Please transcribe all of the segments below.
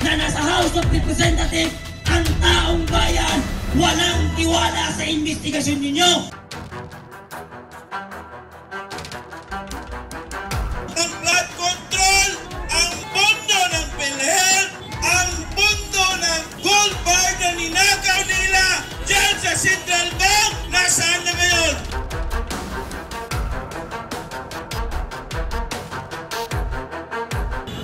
na nasa House of Representatives, ang taong bayan walang tiwala sa investigasyon ninyo. Ang flood control, ang pondo ng PhilHealth, ang pondo ng gold bar na ninakaw nila dyan sa Central Bank, nasaan na ngayon?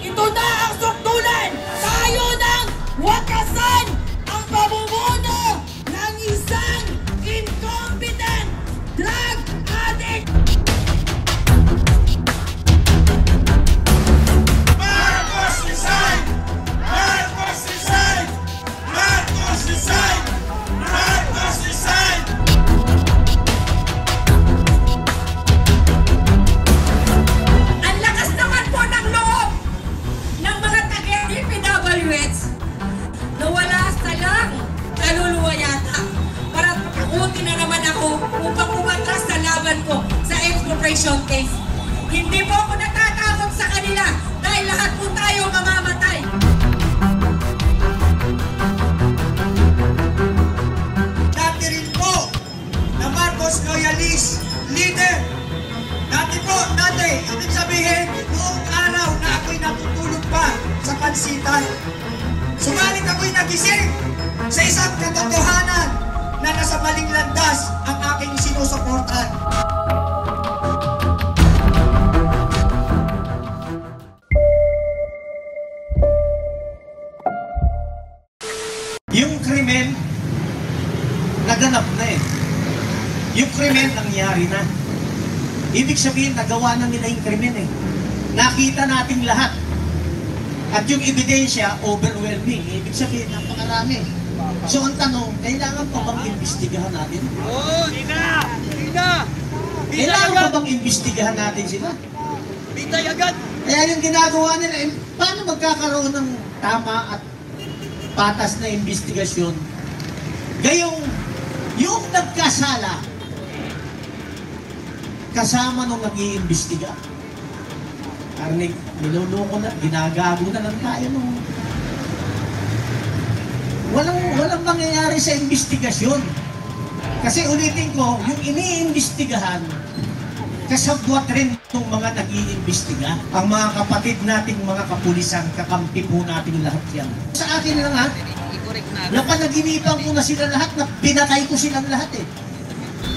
Ito na ang sukdulan! Tayo nang wakasan ang pamumuno ng isang incompetent drug addict! Marcos resign! Marcos resign! Marcos resign! Marcos resign! Ang lakas naman po ng loob ng mga taga-DPWH na wala sa lang kaluluwa yata para pakakutin na naman ako upang umatras sa laban ko sa expropriation case. Hindi po ako natatakot sa kanila dahil lahat po tayo mamamatay. Dati rin po na Marcos loyalist leader. Dati, ibig sabihin, noong araw na ako'y natutulog pa sa pansitan. Subalit ako'y nagising sa isang katotohanan na nasa maling landas ang aking sinusuportahan. Yung krimen, naganap na eh. Yung krimen, nangyari na. Ibig sabihin, nagawa na nila yung krimen eh. Nakita natin lahat. At yung ebidensya, overwhelming. Ibig sabihin, napakarami. So ang tanong, kailangan pa bang imbestigahan natin? Kailangan pa bang imbestigahan natin sila? Kaya yung ginagawa nila, eh, paano magkakaroon ng tama at patas na investigasyon? Gayong, yung nagkasala, kasama nung nag-iimbestiga. Karnig, niloloko na, ginagago na lang tayo nung... Walang mangyayari sa investigasyon. Kasi ulitin ko, yung iniimbestigahan, kasabwat rin itong mga nag-iimbestiga. Ang mga kapatid nating mga kapulisan, kakampi po natin lahat yan. Sa akin lang ha, napanaginipan ko na sila lahat, na pinatay ko silang lahat eh.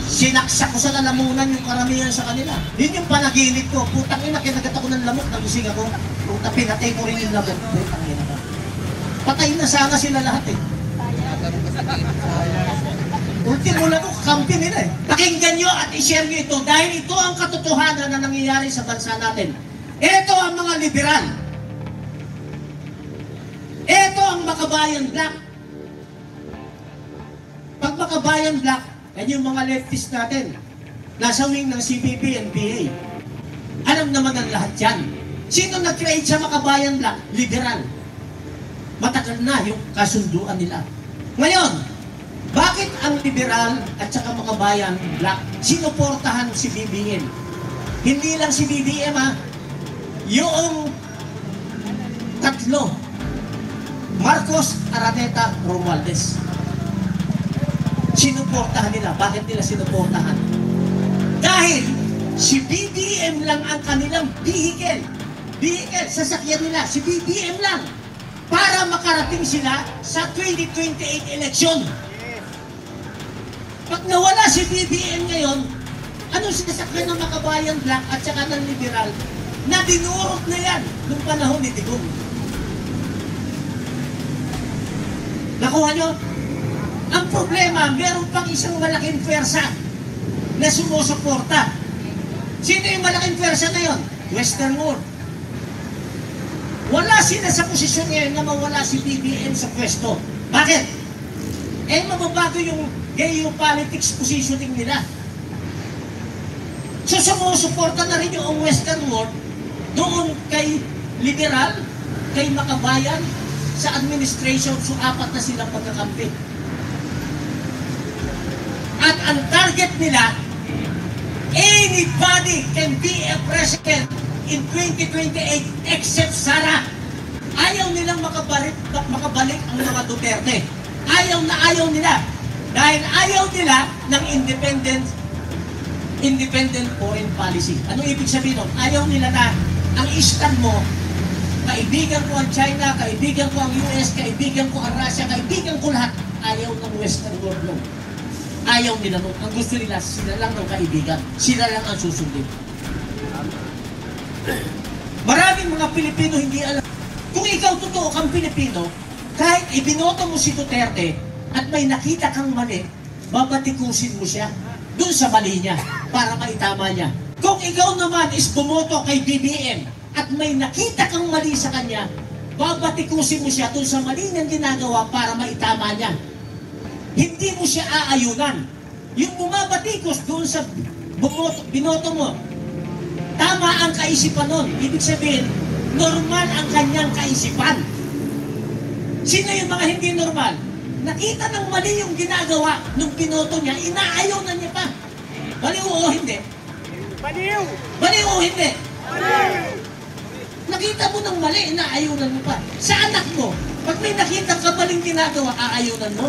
Sinaksak ko sa lalamunan yung karamihan sa kanila. Yun yung panaginip ko. Putang ina, kinagat ako ng lamok, nagising ako. Puta, pinatay ko rin yung lamok. Putang ina ka. Patay na sana sila lahat eh. Ultimo lang ko, kakampi nila eh. Pakinggan nyo at i-share nyo ito dahil ito ang katotohanan na nangyayari sa bansa natin. Ito ang mga liberal. Ito ang Makabayan Black. Pag Makabayan Black, yan yung mga leftist natin. Nasa wing ng CPP and PA. Alam naman ang lahat yan. Sino nag-create sa Makabayan Black? Liberal. Matagal na yung kasunduan nila. Ngayon, bakit ang liberal at saka Makabayan Black sinuportahan si BBM? Hindi lang si BBM ha, yung tatlo, Marcos, Araneta, Romualdez. Sinuportahan nila. Bakit nila sinuportahan? Dahil si BBM lang ang kanilang vehicle. Sasakyan nila, si BBM lang. Para makarating sila sa 2028 election. Pag nawala si BBM ngayon, anong sinasakyan ng Makabayan Black at saka ng liberal na dinurot na yan nung panahon ni Digong? Nakuha nyo? Ang problema, meron pang isang malaking pwersa na sumusuporta. Sino yung malaking pwersa na yun? Western World. Wala sila sa posisyon ngayon na mawala si BBM sa pwesto. Bakit? Eh, mababago yung geopolitics positioning nila. So, sumusuporta na rin yung Western World doon kay liberal, kay Makabayan, sa administration. So, apat na silang pagkakampi. At ang target nila, anybody can be a president in 2028 except Sara. Ayaw nilang makabalik ang mga Duterte. Ayaw na ayaw nila. Dahil ayaw nila ng independent foreign policy. Anong ibig sabihin nun? Ayaw nila na ang stand mo, kaibigan ko ang China, kaibigan ko ang US, kaibigan ko ang Russia, kaibigan ko lahat. Ayaw ng Western world nun. Ayaw nila nun. Ang gusto nila, sila lang ng kaibigan. Sila lang ang susundin. Maraming mga Pilipino hindi alam. Kung ikaw totoo kang Pilipino, kahit ibinoto mo si Duterte at may nakita kang mali, babatikusin mo siya dun sa mali niya para maitama niya. Kung ikaw naman is bumoto kay BBM at may nakita kang mali sa kanya, babatikusin mo siya dun sa mali niyang ginagawa para maitama niya. Hindi mo siya aayunan. Yung bumabatikos doon sa binoto mo, tama ang kaisipan nun. Ibig sabihin, normal ang kanyang kaisipan. Sino yung mga hindi normal? Nakita ng mali yung ginagawa nung binoto niya, inaayaw na niya pa. Baliw o hindi? Baliw! Baliw o hindi? Baliw! Nakita mo ng mali, inaayunan mo pa. Sa anak mo, pag may nakita ka maling ginagawa, aayunan mo?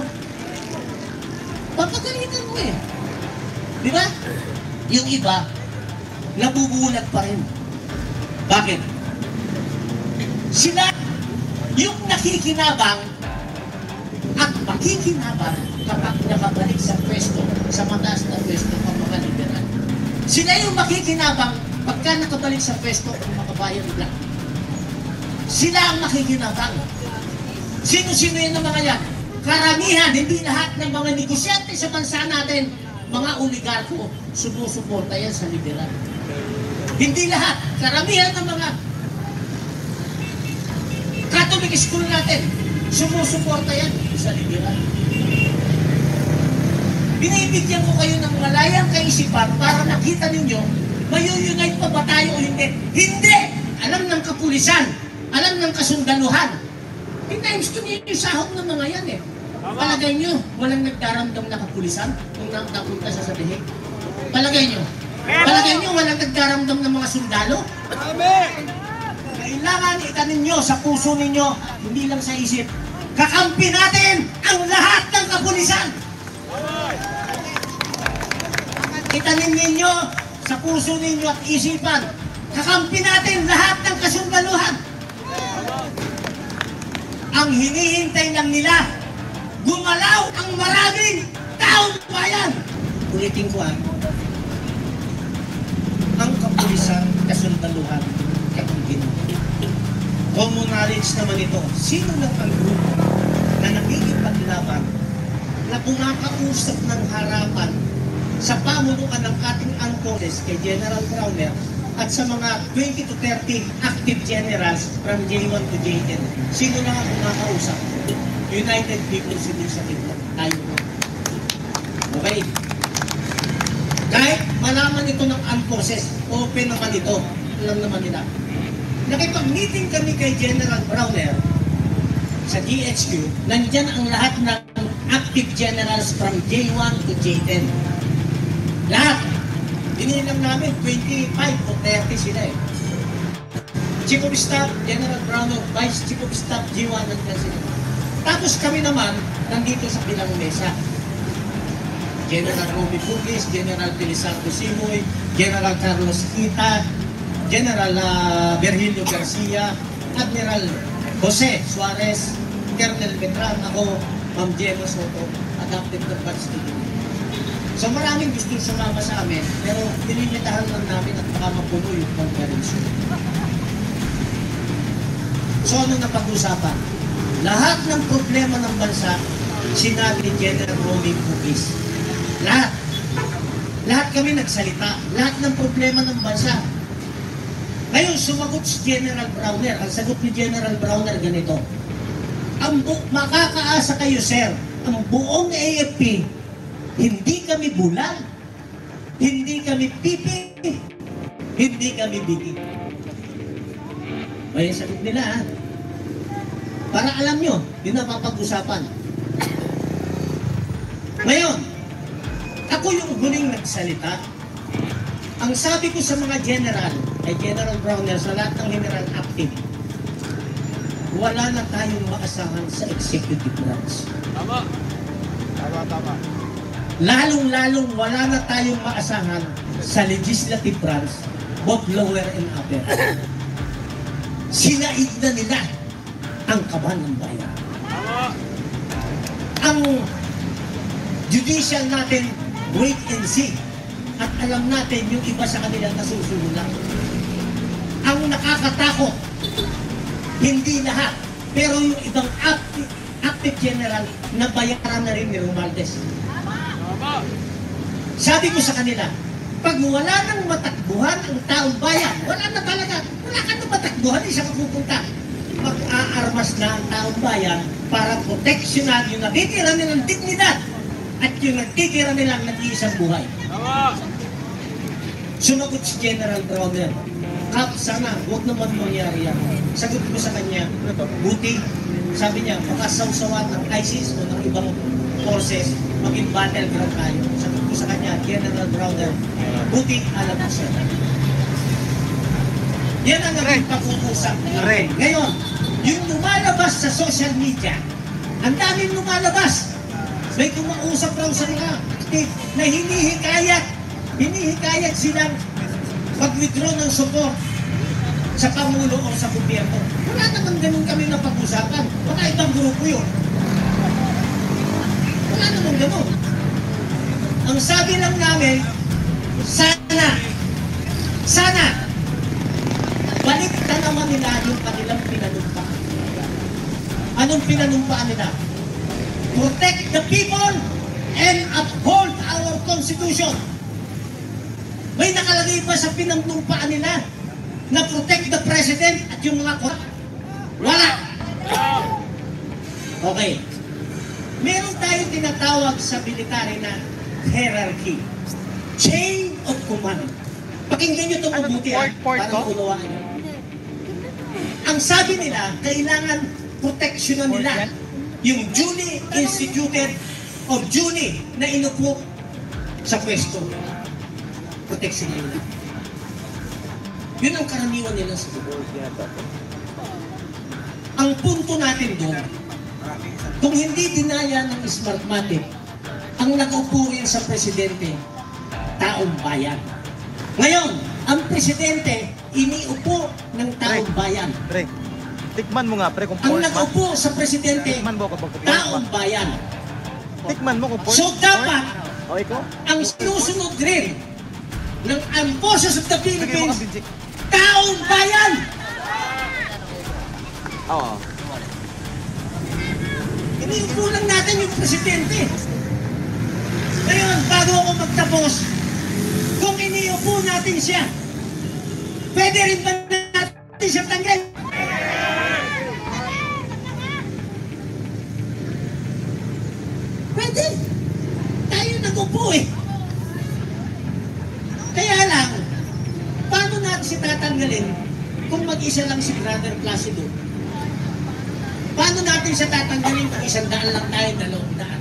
Papagalitan mo eh. Di ba? Yung iba, nabubulag pa rin. Bakit? Sila, yung nakikinabang at makikinabang kapag nakabalik sa pwesto, sa mataas na pwesto ng mga liberal. Sila yung makikinabang pagka nakabalik sa pwesto ng mga bayan nila. Sila ang makikinabang. Sino-sino yun ng mga yan? Karamihan, hindi lahat ng mga negosyante sa bansa natin, mga oligarko, sumusuporta yan sa liberal. Hindi lahat. Karamihan ng mga Catholic school natin, sumusuporta yan sa liberal. Binibigyan ko kayo ng malayang kaisipan para nakita ninyo, mayuyunite pa ba tayo o hindi? Hindi! Alam ng kapulisan, alam ng kasundaluhan. Times to yung sahog ng mga yan eh. Palagay nyo, walang nagdaramdam na kapulisan kung napunta sa sabihig? Palagay nyo? Palagay nyo, walang nagdaramdam ng mga sundalo? Kailangan itanin nyo sa puso ninyo, hindi lang sa isip. Kakampi natin ang lahat ng kapulisan! Itanin ninyo sa puso ninyo at isipan, kakampi natin lahat ng kasundaluhan! Ang hinihintay lang nila, gumalaw ang maraming taong bayan. Ulitin ko ang kapulisan, kasundaluhan, kapagin. Common knowledge naman ito, sino lang ang grupo na nakikipaglaban na kumakausap ng harapan sa pamunuan ng ating Ancones kay General Browner at sa mga 20 to 30 active generals from J1 to J10. Sino lang ang kumakausap? United People's Initiative. Tayo. Okay? Kahit malaman ito ng Ancones, open naman ito. Alam naman nila. Nakipag-meeting kami kay General Browner sa GHQ, nandiyan ang lahat ng active generals from J1 to J10. Lahat. Binilang namin 25 o 30 sila eh. Chief of Staff, General Browner, Vice Chief of Staff, J1 nandiyan sila. Tapos kami naman, nandito sa bilang mesa. General Romy Pugis, General Felizardo Simoy, General Carlos Kita, General Virgilio Garcia, Admiral Jose Suarez, Colonel Betran, ako, Ma'am Gemma Soto, adapted na batch student. So maraming gusto sumama sa amin, pero nilimitahan lang namin at baka mapuno yung conference. So ano na pag-usapan? Lahat ng problema ng bansa, sinabi ni General Romy Pugis. Lahat. Lahat kami nagsalita. Lahat ng problema ng bansa. Ngayon, sumagot si General Browner. Ang sagot ni General Browner ganito. Makakaasa kayo, sir. Ang buong AFP, hindi kami bulan, hindi kami pipi, hindi kami bigi. Ay, sagot nila ha. Para alam nyo, yun na mapag-usapan. Ngayon, ako yung huling nagsalita. Ang sabi ko sa mga general, ay General Browner, sa lahat ng general active, wala na tayong maasahan sa executive branch. Tama. Tama. Lalong-lalong wala na tayong maasahan sa legislative branch, both lower and upper. Sinaid na nila ang kaban ng bayan. Tama. Ang judicial natin, wait and see. At alam natin yung iba sa kanilang nasusulat. Ang nakakatakot, hindi lahat, pero yung ibang active general na bayaran na rin ni Romualdez. Tama. Sabi ko sa kanila, pag wala nang matakbuhan ang taong bayan, wala na talaga, wala ka nang matakbuhan, isa ka pupunta. Mag-aarmas na ang taong bayan para proteksyonan yung natitira nilang dignidad at yung natitira nilang nag-iisang buhay. Tama. Sumagot si General Browner, Kap, sana, huwag naman mangyari yan. Sagot ko sa kanya, buti, sabi niya, makasawsawan ng ISIS o ng ibang forces, maging battleground tayo. Sagot ko sa kanya, General Browner, buti, alam mo siya. Yan ang naging pag-uusap natin. Ngayon, yung lumalabas sa social media, ang daming lumalabas. May kumausap raw sa mga active na hinihikayat silang mag-withdraw ng support sa Pangulo o sa gobyerno. Wala naman ganun kami na pag-usapan. Wala ibang grupo yun. Wala naman ganun. Ang sabi lang namin, sana, balik na naman nila yung kanilang pinanumpaan. Anong pinanumpaan nila? Protect the people and uphold our Constitution. May nakalagay pa sa pinanumpaan nila na protect the President at yung mga wala. Okay. Meron tayong tinatawag sa military na hierarchy. Chain of command. Pakinggan nyo ito mabuti para maunawaan nyo. Ang sabi nila, kailangan proteksyonan nila yung duly instituted o duly na inupo sa pwesto. Proteksyonan nila. Yun ang karaniwan nila sa buhay. Ang punto natin doon, kung hindi dinaya ng Smartmatic, ang nakaupo rin sa presidente, taong bayan. Ngayon, ang presidente, iniupo ng taong bayan. Pre, tikman mo nga pre kung Ang pork ba. nakaupo sa presidente, Tikman mo kapag pork taong ba. bayan. Tikman mo kung pork. So dapat, O ikaw? ang sinusunod rin ng Armed Forces of the Lagay mo Philippines, kang binsik. taong bayan! Oo. Iniupo lang natin yung presidente. Ngayon, bago ako magtapos, kung iniupo natin siya, pwede rin ba natin siya tanggal? Pwede. Tayo nag-upo eh. Kaya lang, paano natin siya tatanggalin kung mag-isa lang si Brother Placido? Paano natin siya tatanggalin kung 100 lang tayo, 200?